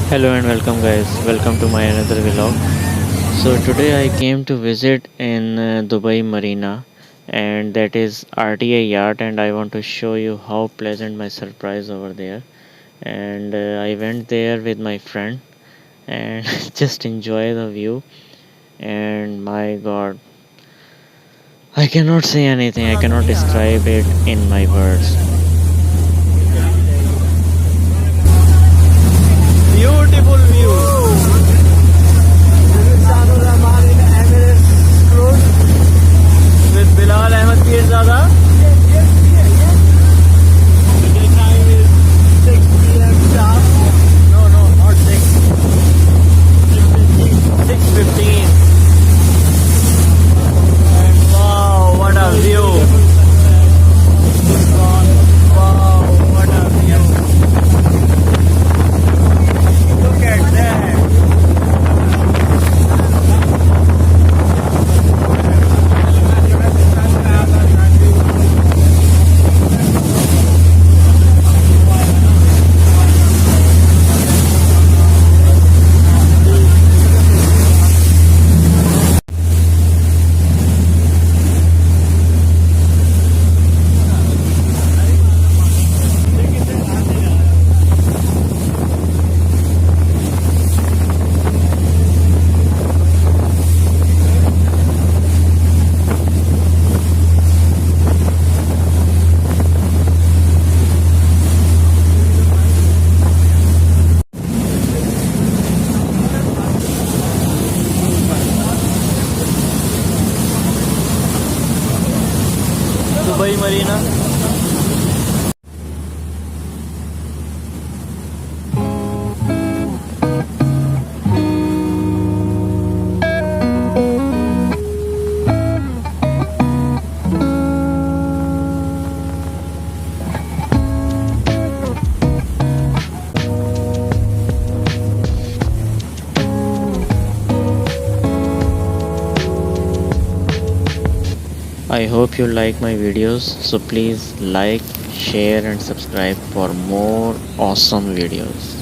Hello and welcome guys, welcome to my another vlog. So today I came to visit in Dubai Marina, and that is RTA yacht, and I want to show you how pleasant my surprise over there. And I went there with my friend and just enjoy the view, and my god, I cannot say anything, I cannot describe it in my words. Beautiful view. With Bilal Ahmed Pirzada. The time is 6 p.m. sharp. No, not 6. 6:15. And wow, what a view. Wow, what a view. Look at that. Dubai Marina. I hope you like my videos, so please like, share and subscribe for more awesome videos.